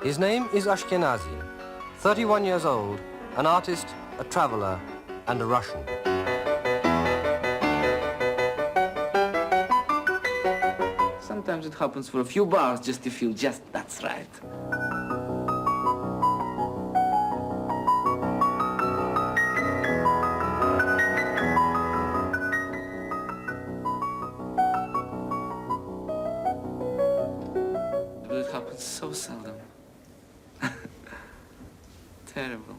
His name is Ashkenazy, 31 years old, an artist, a traveler, and a Russian. Sometimes it happens for a few bars just to feel just that's right. But it happens so seldom. Terrible.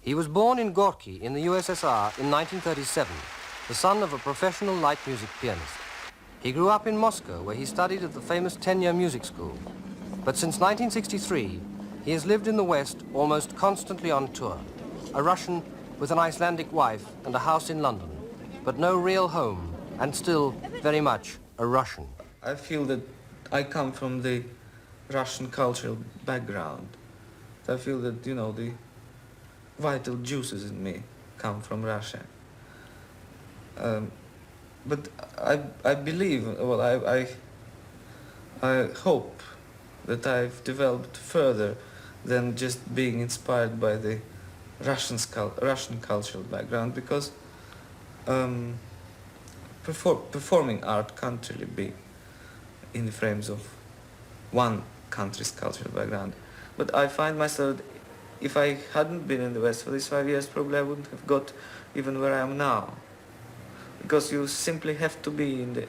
He was born in Gorki in the USSR in 1937, the son of a professional light music pianist. He grew up in Moscow, where he studied at the famous 10-year music school. But since 1963, he has lived in the West almost constantly on tour. A Russian with an Icelandic wife and a house in London, but no real home, and still very much a Russian. I feel that I come from the Russian cultural background. I feel that, you know, the vital juices in me come from Russia. But I believe, well, I hope that I've developed further than just being inspired by the Russian cultural background, because performing art can't really be in the frames of one country's cultural background. But I find myself, if I hadn't been in the West for these 5 years, probably I wouldn't have got even where I am now. Because you simply have to be in the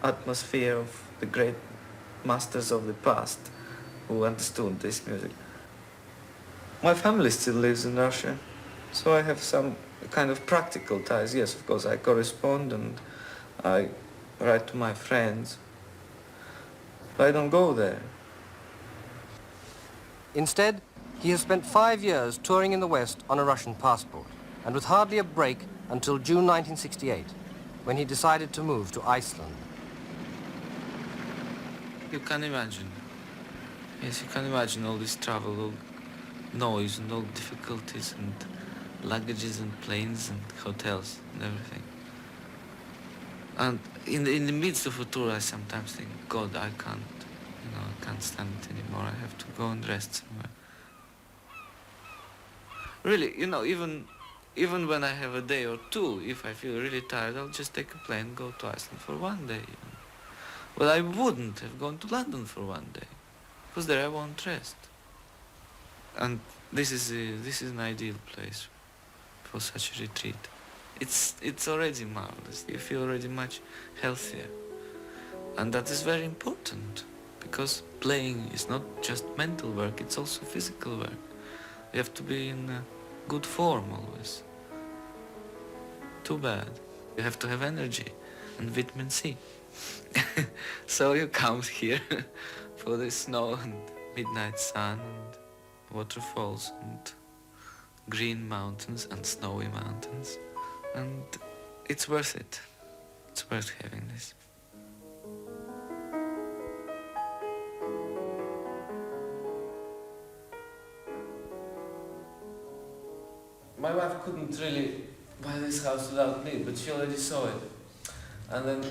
atmosphere of the great masters of the past who understood this music. My family still lives in Russia, so I have some kind of practical ties. Yes, of course, I correspond and I write to my friends, but I don't go there. Instead, he has spent 5 years touring in the West on a Russian passport, and with hardly a break until June 1968, when he decided to move to Iceland. You can imagine. Yes, you can imagine all this travel, all noise and all difficulties and luggages and planes and hotels and everything. And in the midst of a tour, I sometimes think, God, I can't stand it anymore. I have to go and rest somewhere. Really, even when I have a day or two, if I feel really tired, I'll just take a plane and go to Iceland for one day. But I wouldn't have gone to London for one day, because there I won't rest. And this is an ideal place for such a retreat. It's already marvelous. You feel already much healthier, and that is very important, because playing is not just mental work; it's also physical work. You have to be in good form always. Too bad. You have to have energy and vitamin C. So you come here for the snow and midnight sun and waterfalls and green mountains and snowy mountains. And it's worth it. It's worth having this. My wife couldn't really buy this house without me, but she already saw it. And then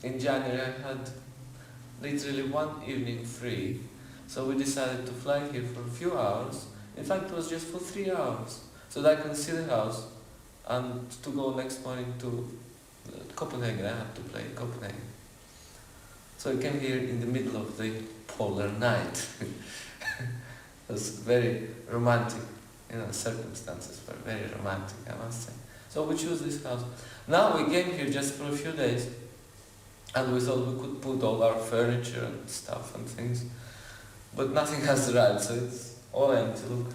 in January I had literally one evening free, so we decided to fly here for a few hours. In fact, it was just for 3 hours, so that I can see the house and to go next morning to Copenhagen. I had to play in Copenhagen. So I came here in the middle of the polar night. It was very romantic. Circumstances were very romantic, I must say. So we chose this house. Now we came here just for a few days, and we thought we could put all our furniture and stuff and things, but nothing has arrived, so it's all empty. Look,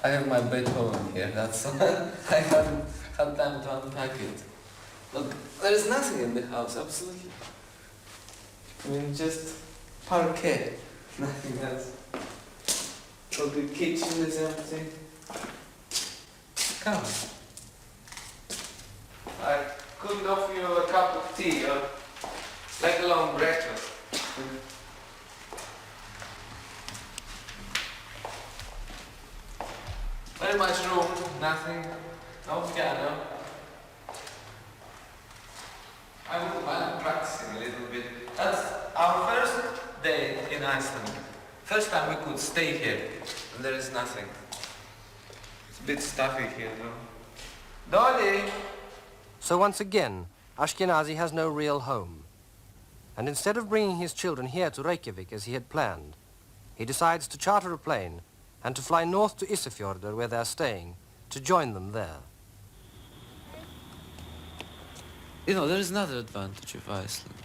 I have my Beethoven here, that's all. I haven't had time to unpack it. Look, there is nothing in the house, absolutely. I mean, just parquet, nothing else. Look, the kitchen is empty. Come. I couldn't offer you a cup of tea or let alone breakfast. Very much room, nothing, no piano. I'm practicing a little bit. That's our first day in Iceland. First time we could stay here, and there is nothing. It's a bit stuffy here though. Dolly! So once again, Ashkenazy has no real home. And instead of bringing his children here to Reykjavik as he had planned, he decides to charter a plane and to fly north to Isafjordur, where they're staying, to join them there. You know, there is another advantage of Iceland.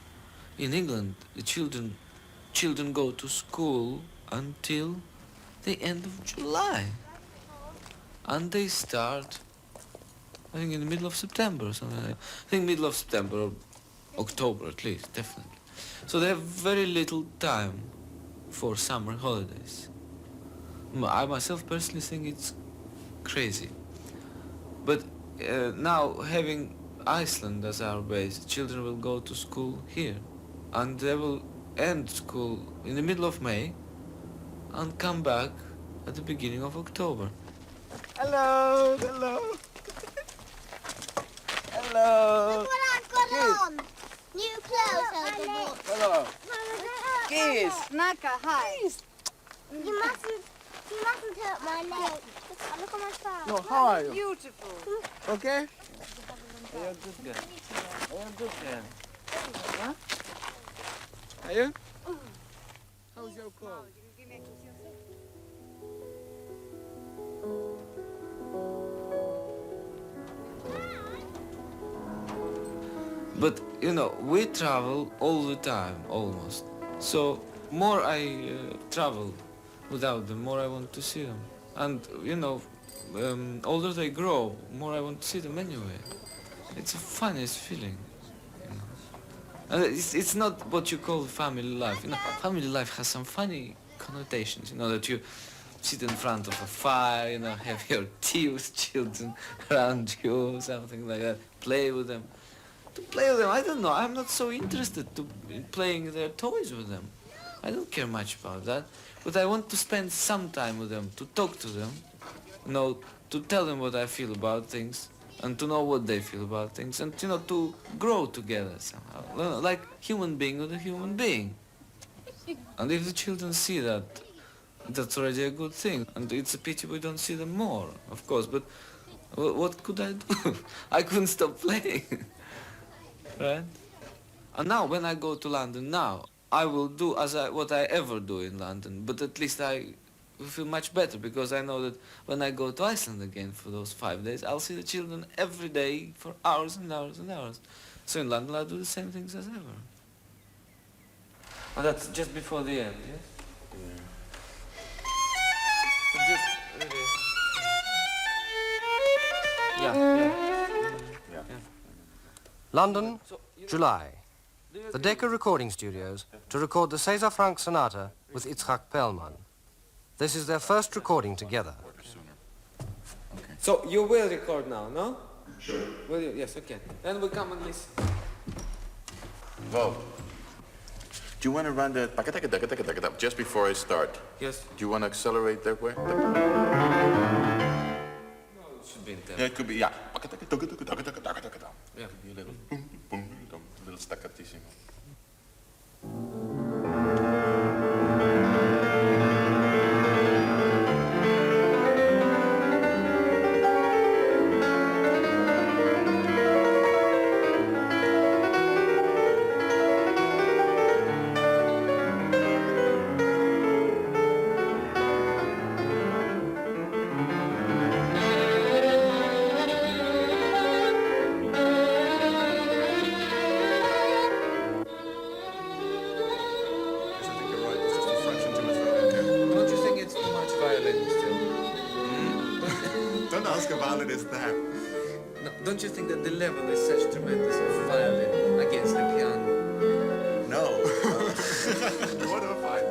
In England, the children go to school until the end of July. And they start, I think, in the middle of September or something like that. I think middle of September or October at least, definitely. So they have very little time for summer holidays. I myself personally think it's crazy. But now having Iceland as our base, children will go to school here. And they will end school in the middle of May and come back at the beginning of October. Hello, hello. Hello. Look what I've got on. New clothes I bought. Hello. Kiss. Naka, hi. You mustn't hurt my leg. Look at my face. No, how are you? Beautiful. Okay? You're a good girl. You're a good girl. Huh? Are you? How's your cold? But, you know, we travel all the time, almost. So, more I travel without them, more I want to see them. And, you know, older they grow, more I want to see them anyway. It's the funniest feeling, you know. And it's not what you call family life. You know, family life has some funny connotations, you know, that you sit in front of a fire, you know, have your tea with children around you, something like that, play with them. To play with them, I don't know, I'm not so interested in playing their toys with them. I don't care much about that, but I want to spend some time with them, to talk to them, you know, to tell them what I feel about things, and to know what they feel about things, and, you know, to grow together somehow, like human being with a human being. And if the children see that, that's already a good thing, and it's a pity we don't see them more, of course, but what could I do? I couldn't stop playing. Right? And now, when I go to London now, I will do what I ever do in London, but at least I will feel much better because I know that when I go to Iceland again for those 5 days, I'll see the children every day for hours and hours and hours. So in London, I'll do the same things as ever. And that's just before the end, yes? Yeah. Just really... Yeah. London, July. The Decca Recording Studios to record the César Franck Sonata with Itzhak Perlman. This is their first recording together. So you will record now, no? Sure. Will you? Yes, okay. Then we come and listen. Well, do you want to run the just before I start? Yes. Do you want to accelerate that way? No, it should be in tempo. Yeah, it could be, yeah. Yeah. Could be a little boom, boom, a little staccatissimo. good is that? No, don't you think that the level is such tremendous of violin against the piano? No. What a fight.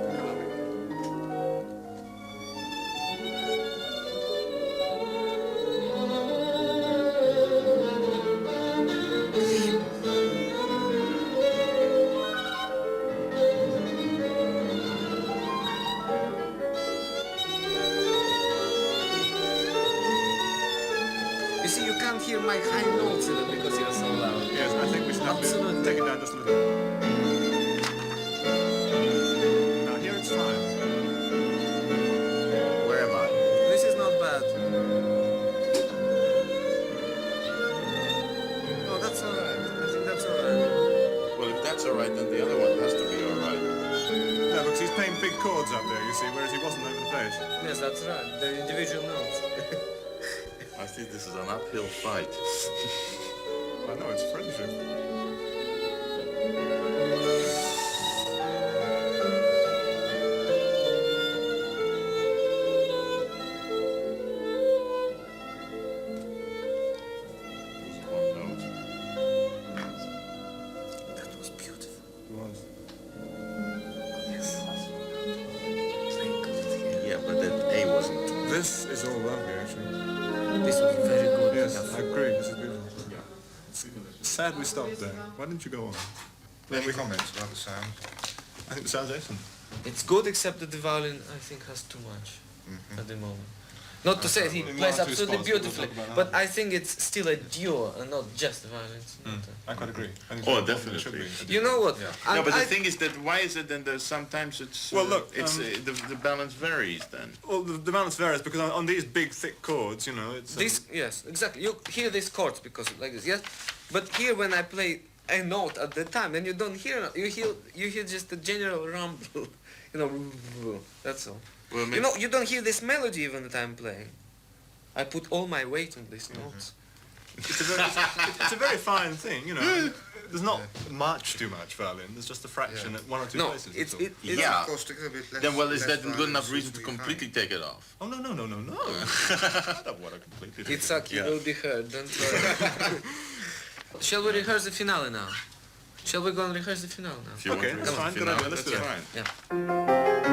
You see, you can't hear my high notes even because you're so loud. Yes, I think we should have Absolutely. to take it down just a little. Now here it's fine. Where am I? This is not bad. Oh, that's alright. I think that's alright. Well, if that's all right, then the other one has to be all right. No, because he's playing big chords up there, you see, whereas he wasn't over the bass. Yes, that's right. The individual notes. I think this is an uphill fight. I know, it's friendship. One note. That was beautiful. It was. Yes. Very good. Yeah, but that A wasn't. This is all lovely, actually. This was very good. Yes, I agree, this is beautiful. Sad we stopped there. Why didn't you go on? Any comments about the sound? I think the sound's excellent. It's good, except that the violin, I think, has too much at the moment. Not to say he In one plays or two absolutely spots we'll beautifully, talk about but that. I think it's still a duo and not just the violins. I quite agree. I think Oh, it's important, it should definitely. be. You know what? No, And but the I- thing is that why is it then there's sometimes it's Well, look, it's the balance varies then. Well, the balance varies because on these big, thick chords, you know, it's... This, yes, exactly. You hear these chords because like this, yes. But here, when I play a note at the time, then you don't hear. You hear just the general rumble. You know, that's all. Well, You know, you don't hear this melody even that I'm playing. I put all my weight on these notes. it's a very fine thing, you know. There's not too much violin. There's just a fraction at one or two No, places. it's that's all. Yeah. Acoustic a bit less. Then well, is less that good violence enough reason seems to be completely fine. take it off? Oh, no. I don't want to completely... take it. Itzhak, you Yeah. will be heard. Don't worry. Shall we rehearse the finale now? Shall we go and rehearse the finale now? If you Okay, want to that's fine, good finale, idea, let's that's do it. fine. Yeah.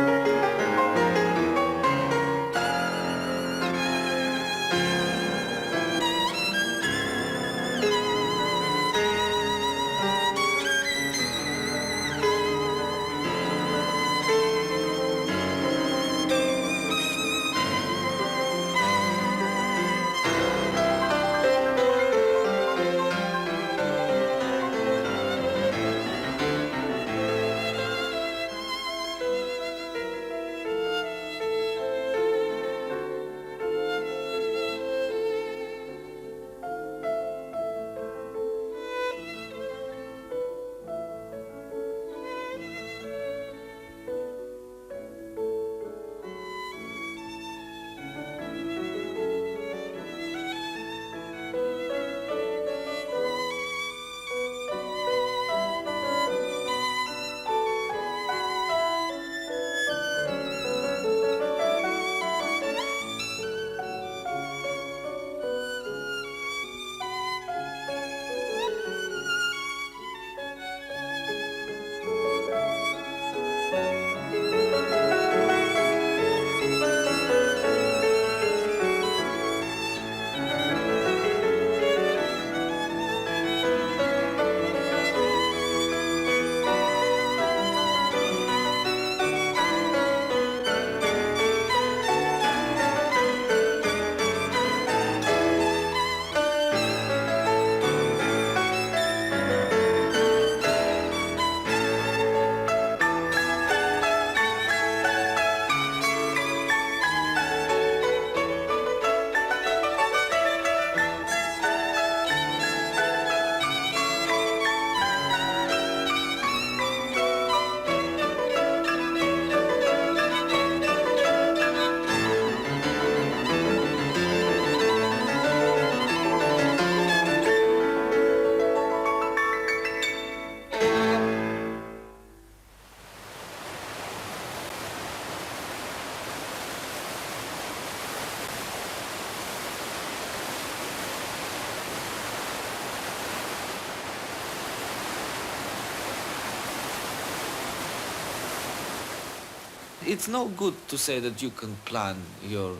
it's no good to say that you can plan your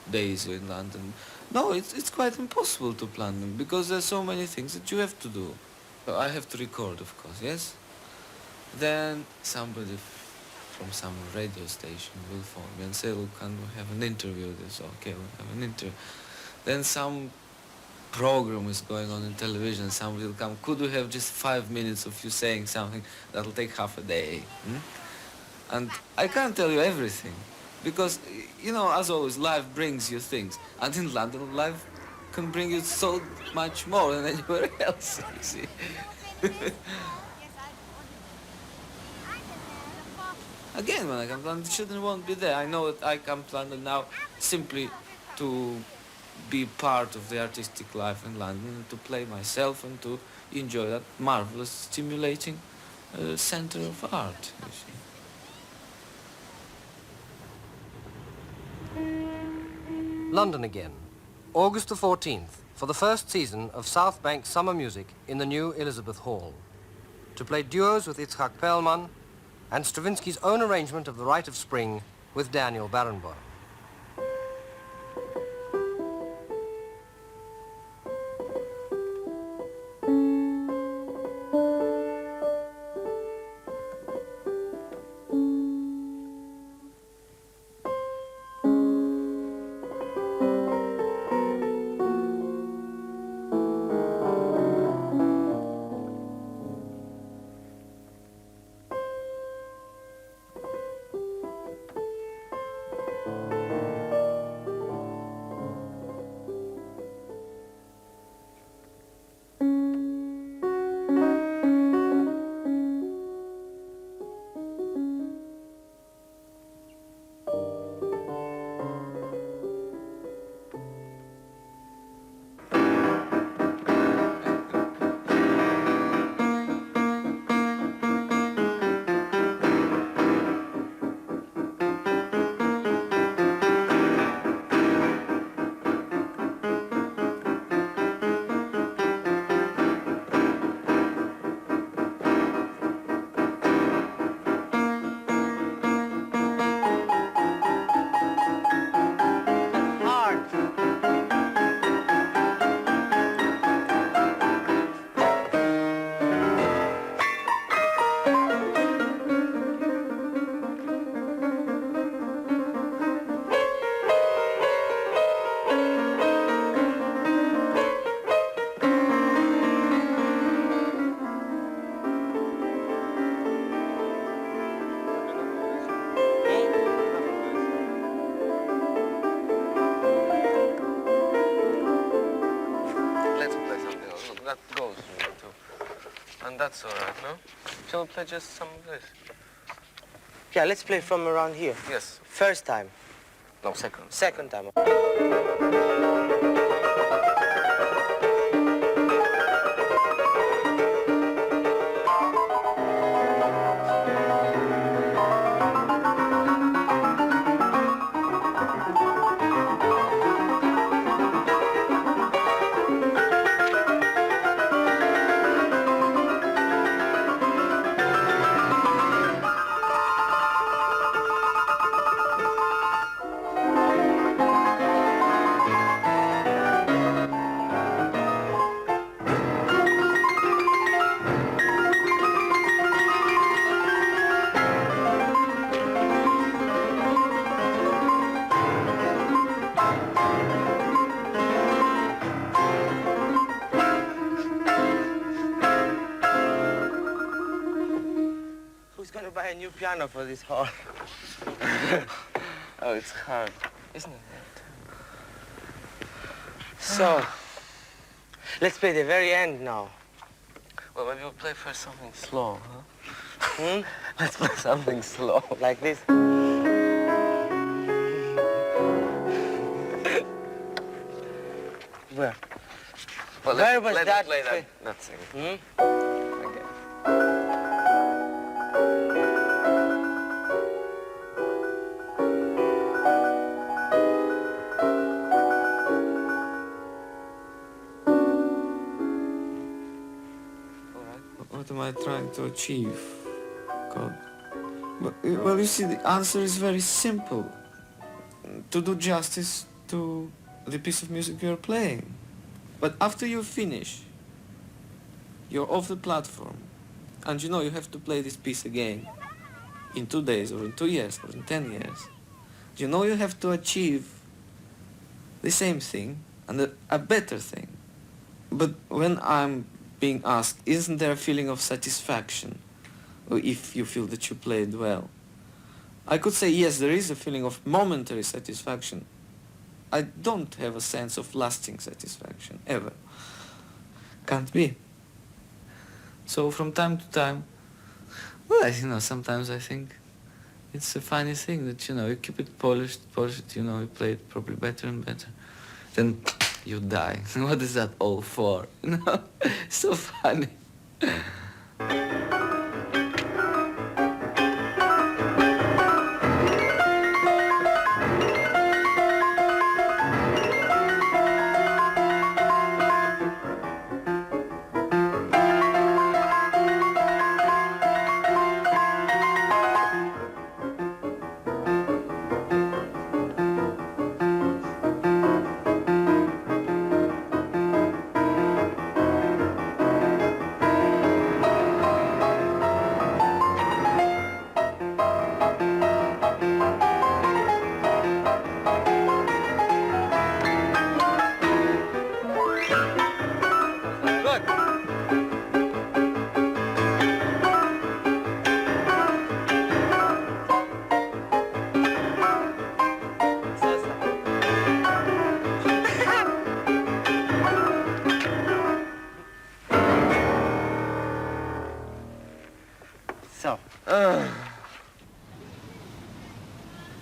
days in London. No, it's quite impossible to plan them because there's so many things that you have to do. So I have to record, of course, yes? Then somebody from some radio station will phone me and say, look, can we have an interview? This, okay, we'll have an interview. Then some program is going on in television, somebody will come, could we have just 5 minutes of you saying something that'll take half a day? And I can't tell you everything, because, you know, as always, life brings you things. And in London, life can bring you so much more than anywhere else, you see. Again, when I come to London, children won't be there. I know that I come to London now simply to be part of the artistic life in London, to play myself and to enjoy that marvelous, stimulating center of art, you see. London again, August the 14th, for the first season of South Bank Summer Music in the new Elizabeth Hall. To play duos with Itzhak Perlman and Stravinsky's own arrangement of The Rite of Spring with Daniel Barenboim. That's all right, no? Shall we play just some of this? Yeah, let's play from around here. Yes. First time. No, second. Second time. Buy a new piano for this hall. Oh, it's hard, isn't it? So, let's play the very end now. Well, maybe we'll play first something slow, huh? Hmm? Let's play something slow. Like this. Where? Well, Where was let that? me play that thing. Hmm? Okay. What am I trying to achieve, God? Well, you see, the answer is very simple. To do justice to the piece of music you're playing. But after you finish, you're off the platform, and you know you have to play this piece again in 2 days, or in 2 years, or in 10 years. You know you have to achieve the same thing, and a better thing. But when I'm being asked, isn't there a feeling of satisfaction, or if you feel that you played well? I could say, yes, there is a feeling of momentary satisfaction. I don't have a sense of lasting satisfaction, ever. Can't be. So from time to time, well, sometimes I think it's a funny thing that, you keep it polished, you play it probably better and better. Then you die. What is that all for? So funny.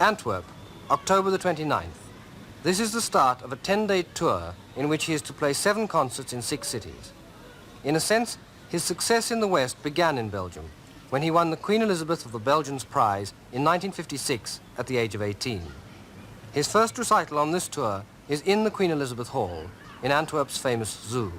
Antwerp, October the 29th. This is the start of a 10-day tour in which he is to play 7 concerts in 6 cities. In a sense, his success in the West began in Belgium, when he won the Queen Elizabeth of the Belgians Prize in 1956 at the age of 18. His first recital on this tour is in the Queen Elizabeth Hall in Antwerp's famous zoo.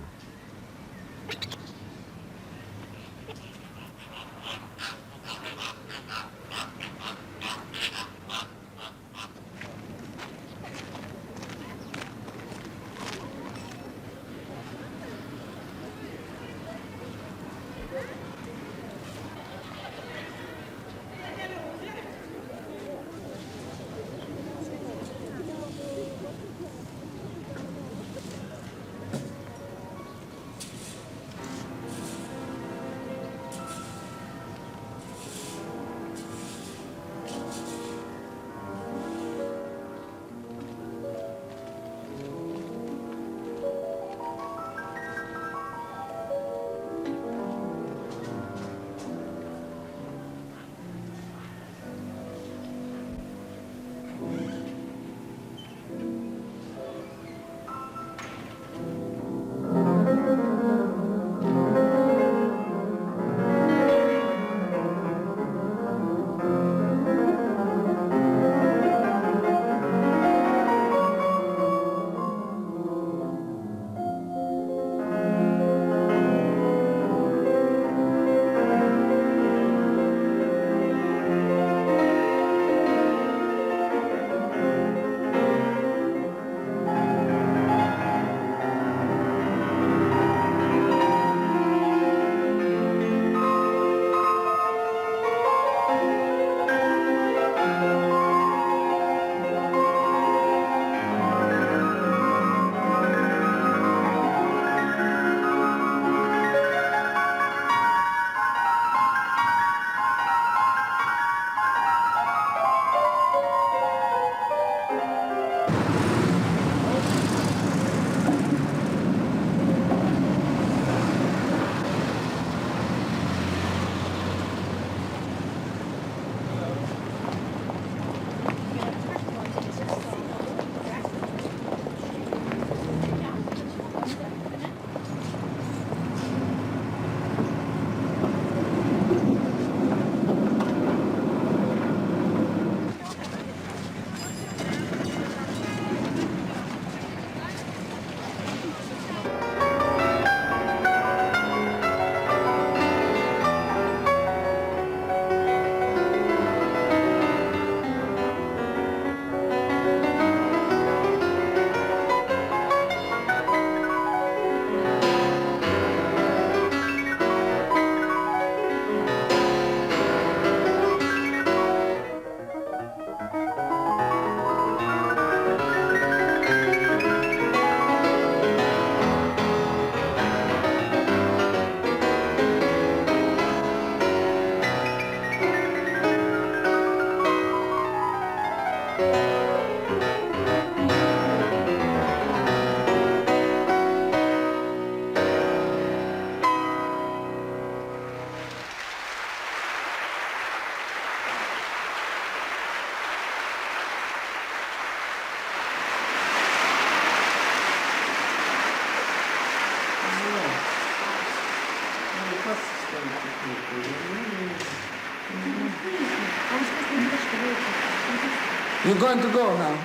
You're going to go now.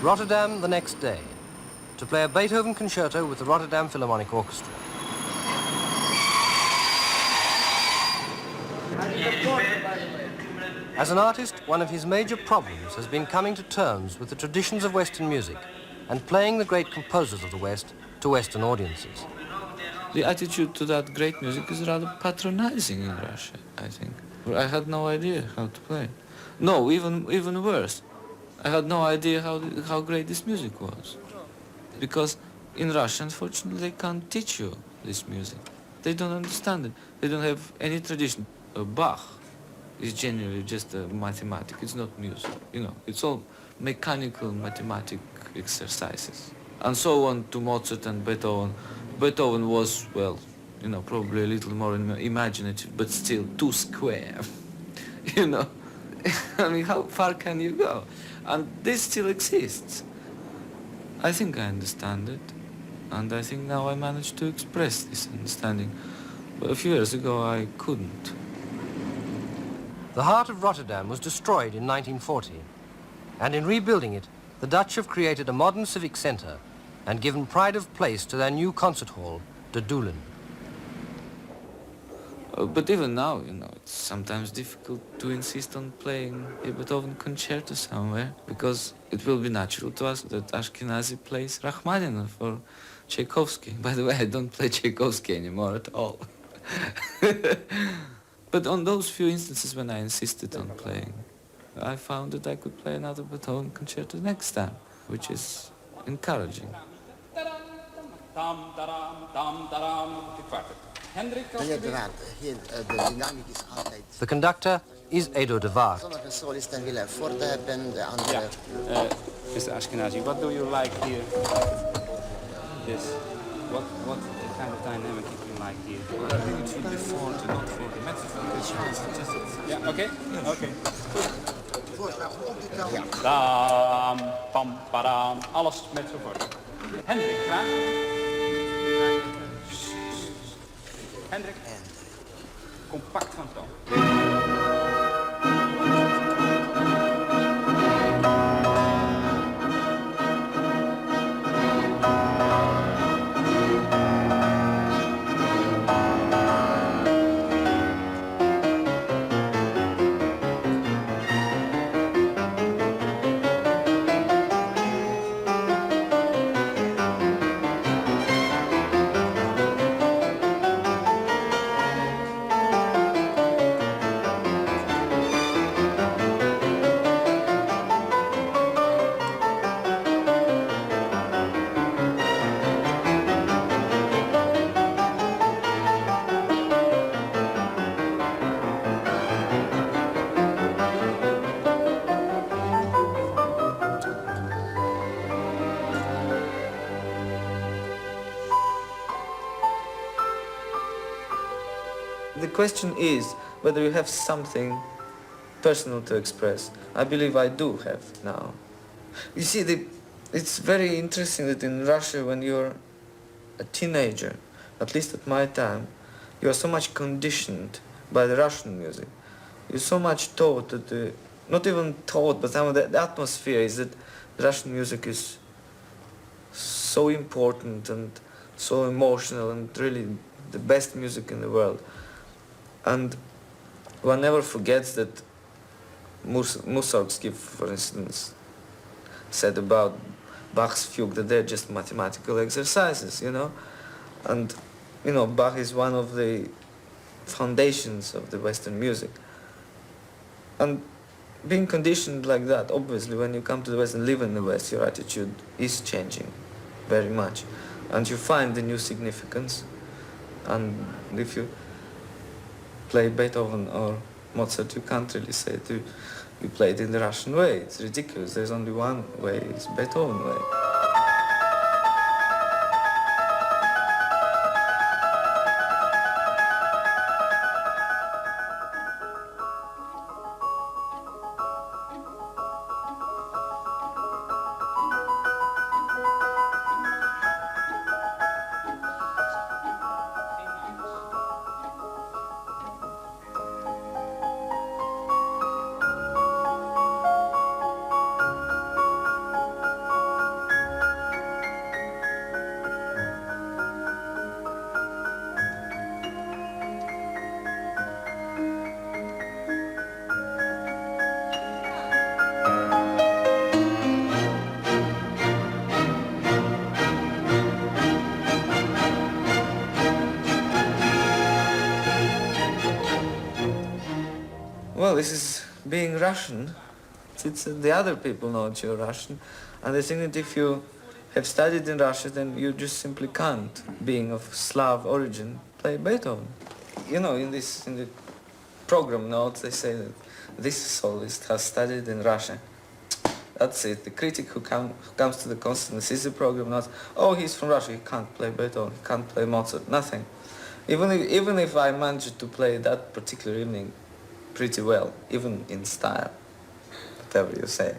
Rotterdam the next day, to play a Beethoven concerto with the Rotterdam Philharmonic Orchestra. As an artist, one of his major problems has been coming to terms with the traditions of Western music and playing the great composers of the West to Western audiences. The attitude to that great music is rather patronizing in Russia, I think. I had no idea how to play. No, even worse. I had no idea how great this music was. Because in Russia, unfortunately, they can't teach you this music. They don't understand it. They don't have any tradition. Bach is generally just a mathematic. It's not music, you know. It's all mechanical mathematic exercises. And so on to Mozart and Beethoven. Beethoven was, well, you know, probably a little more imaginative, but still too square, you know. I mean, how far can you go? And this still exists. I think I understand it, and I think now I managed to express this understanding. But a few years ago I couldn't. The heart of Rotterdam was destroyed in 1940, and in rebuilding it, the Dutch have created a modern civic centre and given pride of place to their new concert hall, De Doelen. But even now, you know, it's sometimes difficult to insist on playing a Beethoven concerto somewhere, because it will be natural to us that Ashkenazy plays Rachmaninoff or Tchaikovsky. By the way, I don't play Tchaikovsky anymore at all. But on those few instances when I insisted on playing, I found that I could play another Beethoven concerto next time, which is encouraging. The conductor is Edo de Waard. Mr. Ashkenazy, what do you like here? Yes. What kind of dynamic do you like here? I think it should be forte, not for the mezzophone. Yeah, okay. Okay. Dam, pam, padam, alles met z'n vorm. Hendrik, graag. Hendrik. compact van toon. The question is whether you have something personal to express. I believe I do have now. You see, it's very interesting that in Russia, when you're a teenager, at least at my time, you are so much conditioned by the Russian music. You're so much taught that, not even taught, but some of the atmosphere is that Russian music is so important and so emotional and really the best music in the world. And one never forgets that Mussorgsky, for instance, said about Bach's fugue that they're just mathematical exercises, you know? And, you know, Bach is one of the foundations of the Western music. And being conditioned like that, obviously, when you come to the West and live in the West, your attitude is changing very much. And you find the new significance. And if you play Beethoven or Mozart, you can't really say it. You play it in the Russian way. It's ridiculous. There's only one way. It's Beethoven way. Well, this is being Russian. It's the other people know that you're Russian. And I think that if you have studied in Russia, then you just simply can't, being of Slav origin, play Beethoven. You know, in the program notes, they say that this soloist has studied in Russia. That's it. The critic who comes to the concert and sees the program notes, oh, he's from Russia, he can't play Beethoven, he can't play Mozart, nothing. Even if I managed to play that particular evening pretty well, even in style, whatever you say,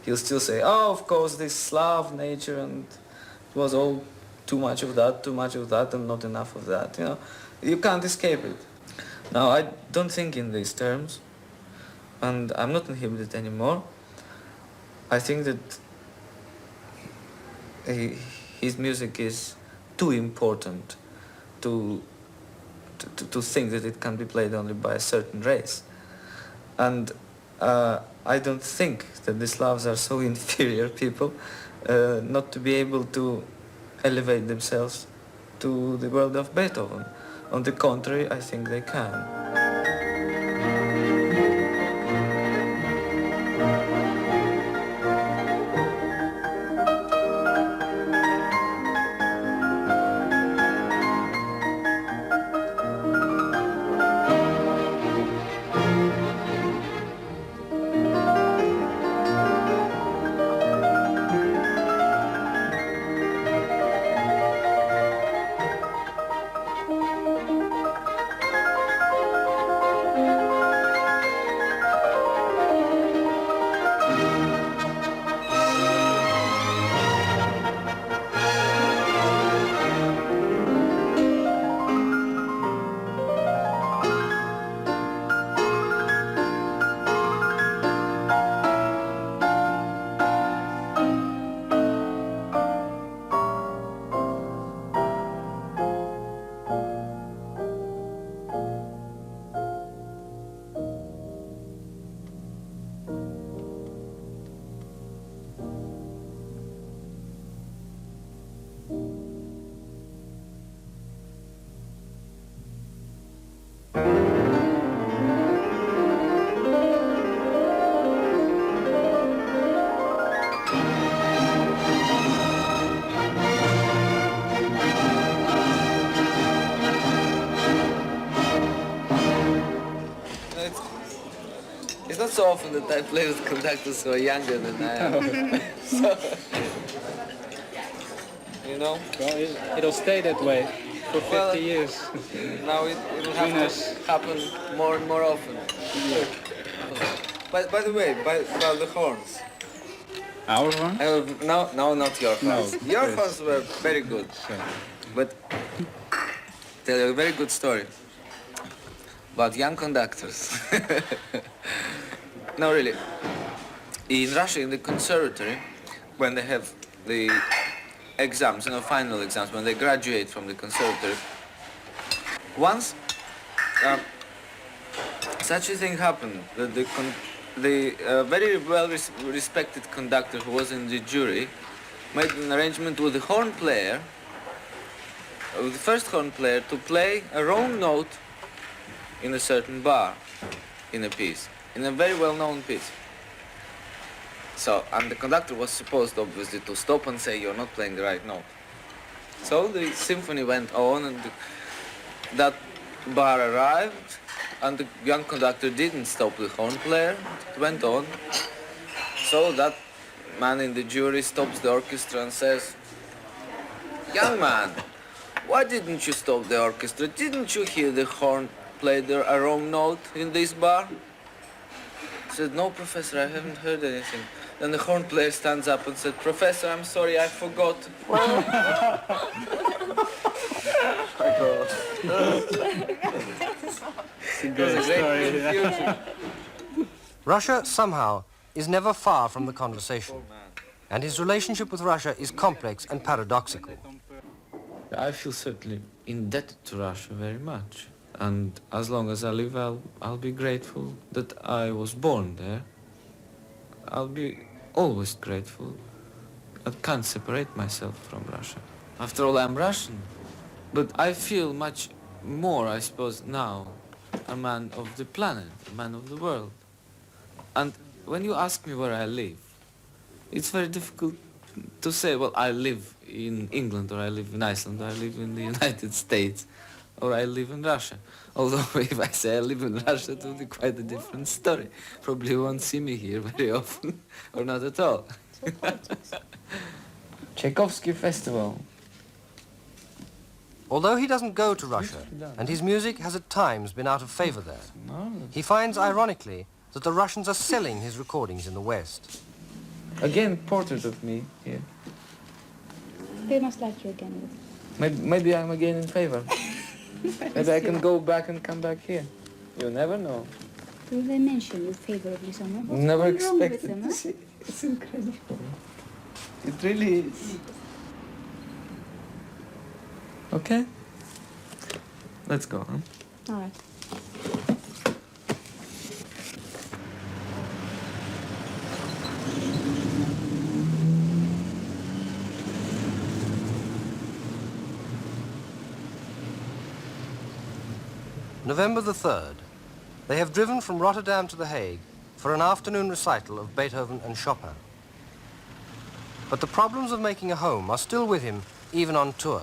he'll still say, oh, of course, this Slav nature, and it was all too much of that, and not enough of that, you know. You can't escape it. Now, I don't think in these terms, and I'm not inhibited anymore. I think that his music is too important to think that it can be played only by a certain race. And I don't think that the Slavs are so inferior people not to be able to elevate themselves to the world of Beethoven. On the contrary, I think they can. it's not so often that I play with conductors who are younger than I am. So, you know? Well, it'll stay that way for 50 Well, years. Now it'll have to happen more and more often. By the way, about the horns. Our one? No, not your horns. No, Your yes. horns were very good. But tell you a very good story about young conductors. No, really. In Russia, in the conservatory, when they have the exams, final exams, when they graduate from the conservatory, once such a thing happened that the very well respected conductor who was in the jury made an arrangement with the horn player, with the first horn player, to play a wrong note in a certain bar in a piece, in a very well-known piece. So, and the conductor was supposed, obviously, to stop and say, "You're not playing the right note." So the symphony went on, and that bar arrived, and the young conductor didn't stop the horn player. It went on. So that man in the jury stops the orchestra and says, "Young man, why didn't you stop the orchestra? Didn't you hear the horn play a wrong note in this bar?" He said, "No, professor, I haven't heard anything." Then the horn player stands up and said, "Professor, I'm sorry, I forgot." Russia, somehow, is never far from the conversation, and his relationship with Russia is complex and paradoxical. I feel certainly indebted to Russia very much. And as long as I live, I'll be grateful that I was born there. I'll be always grateful. I can't separate myself from Russia. After all, I'm Russian. But I feel much more, I suppose, now, a man of the planet, a man of the world. And when you ask me where I live, it's very difficult to say, well, I live in England, or I live in Iceland, or I live in the United States, or I live in Russia. Although if I say I live in Russia, it will be quite a different story. Probably you won't see me here very often, or not at all. Tchaikovsky Festival. Although he doesn't go to Russia, and his music has at times been out of favor there, he finds, ironically, that the Russians are selling his recordings in the West. Again, portrait of me here. They must like you again. Maybe I'm again in favor. Maybe I can go back and come back here. You never know. Will they mention you favorably somewhere? What's Never going wrong with expected them, to huh? see. It's incredible. It really is. Okay? Let's go, huh? All right. November the 3rd. They have driven from Rotterdam to The Hague for an afternoon recital of Beethoven and Chopin. But the problems of making a home are still with him, even on tour.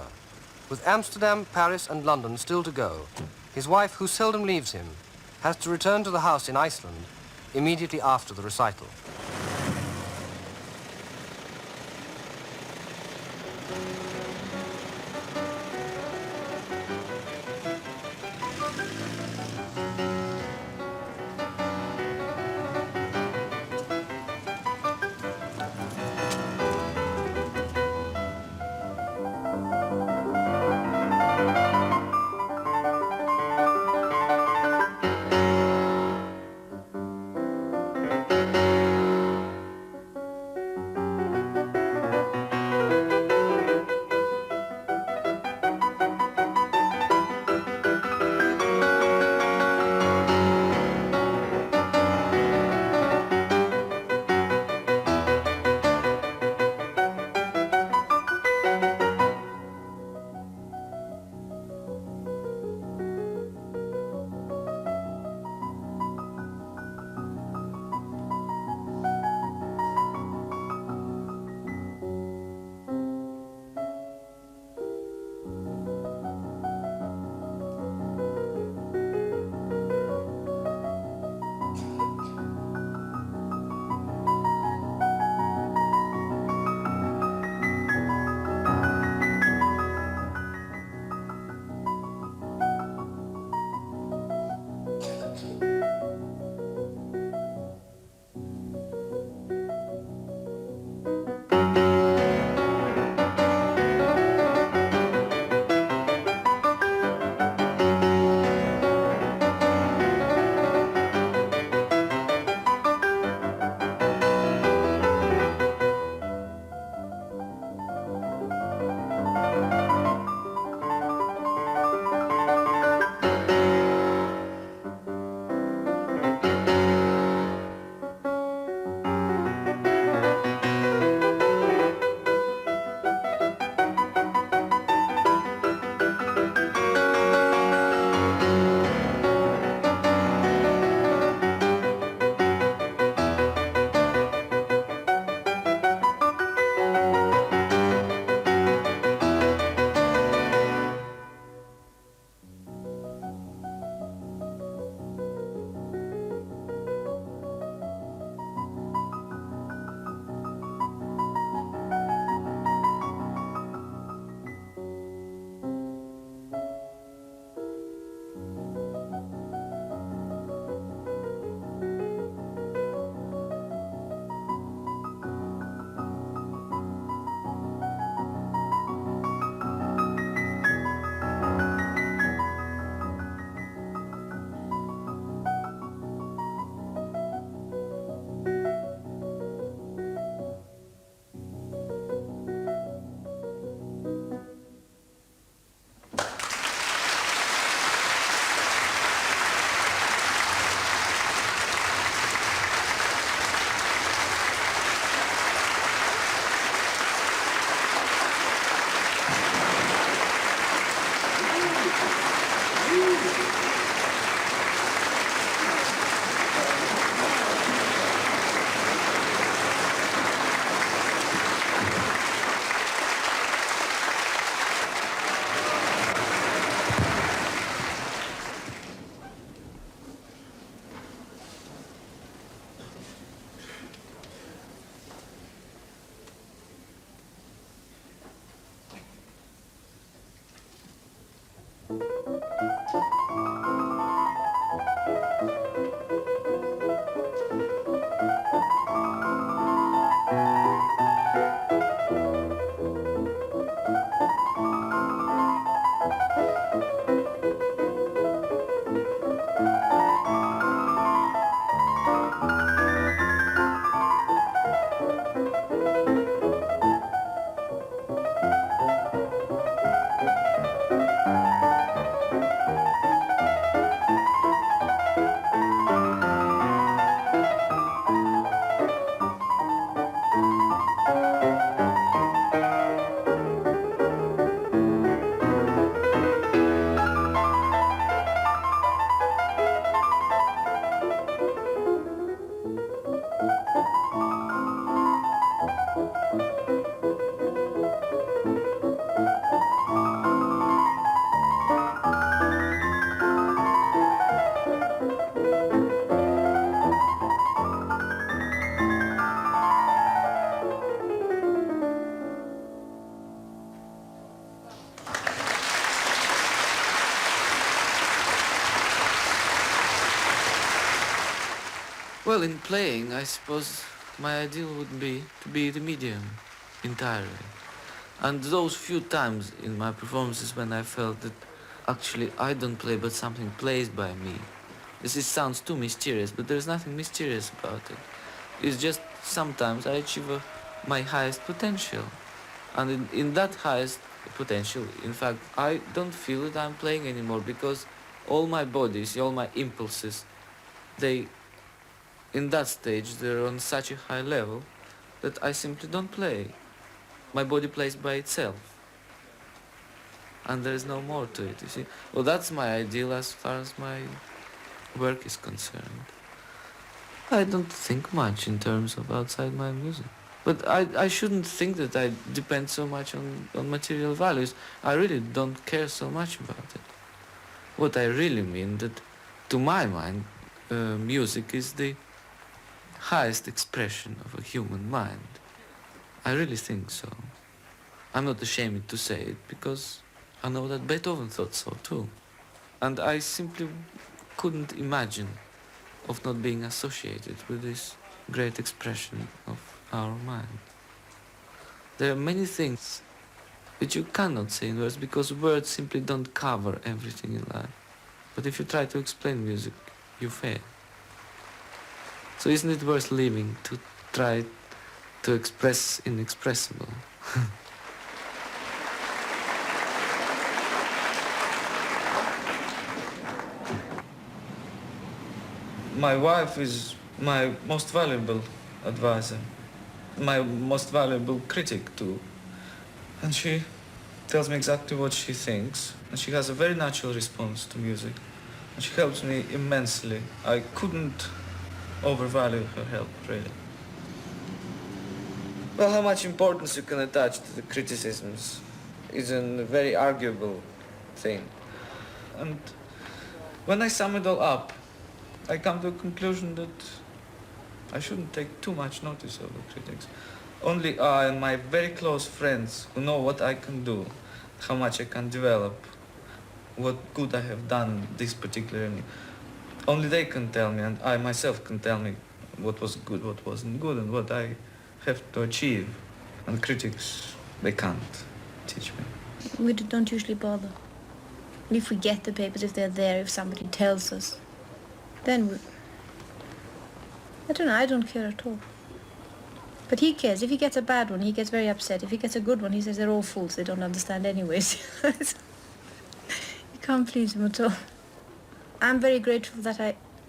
With Amsterdam, Paris and London still to go, his wife, who seldom leaves him, has to return to the house in Iceland immediately after the recital. Well, in playing, I suppose my ideal would be to be the medium entirely. And those few times in my performances when I felt that actually I don't play but something plays by me. Sounds too mysterious, but there's nothing mysterious about it. It's just sometimes I achieve my highest potential. And in that highest potential, in fact, I don't feel that I'm playing anymore because all my bodies, all my impulses, in that stage, they're on such a high level that I simply don't play. My body plays by itself. And there's no more to it, you see. Well, that's my ideal as far as my work is concerned. I don't think much in terms of outside my music. But I shouldn't think that I depend so much on material values. I really don't care so much about it. What I really mean that, to my mind, music is the highest expression of a human mind. I really think so. I'm not ashamed to say it because I know that Beethoven thought so too. And I simply couldn't imagine of not being associated with this great expression of our mind. There are many things which you cannot say in words because words simply don't cover everything in life. But if you try to explain music, you fail. So isn't it worth living to try to express inexpressible? My wife is my most valuable advisor, my most valuable critic too. And she tells me exactly what she thinks, and she has a very natural response to music. And she helps me immensely. I couldn't overvalue her help, really. Well, how much importance you can attach to the criticisms is a very arguable thing. And when I sum it all up, I come to a conclusion that I shouldn't take too much notice of the critics. Only I and my very close friends who know what I can do, how much I can develop, what good I have done this particular year. Only they can tell me, and I myself can tell me what was good, what wasn't good, and what I have to achieve. And critics, they can't teach me. We don't usually bother. If we get the papers, if they're there, if somebody tells us, then we... I don't know, I don't care at all. But he cares. If he gets a bad one, he gets very upset. If he gets a good one, he says they're all fools, they don't understand anyways. You can't please him at all. I'm very grateful that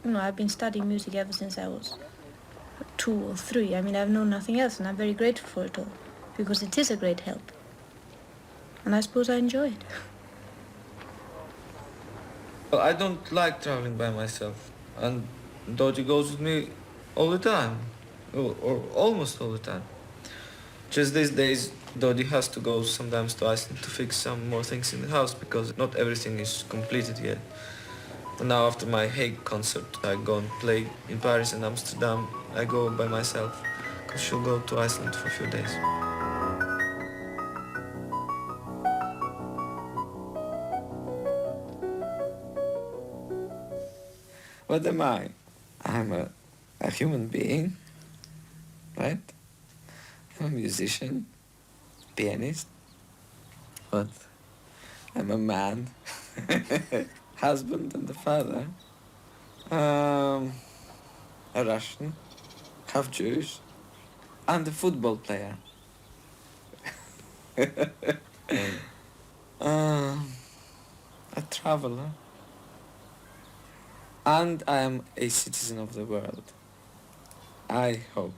I've been studying music ever since I was 2 or 3. I mean, I've known nothing else, and I'm very grateful for it all, because it is a great help. And I suppose I enjoy it. Well, I don't like traveling by myself, and Dodi goes with me all the time, or almost all the time. Just these days, Dodi has to go sometimes to Iceland to fix some more things in the house because not everything is completed yet. And now after my Hague concert, I go and play in Paris and Amsterdam. I go by myself because she'll go to Iceland for a few days. What am I? I'm a human being, right? I'm a musician, pianist. What? I'm a man, husband and a father. A Russian, half Jewish, and a football player. A traveler. And I am a citizen of the world. I hope.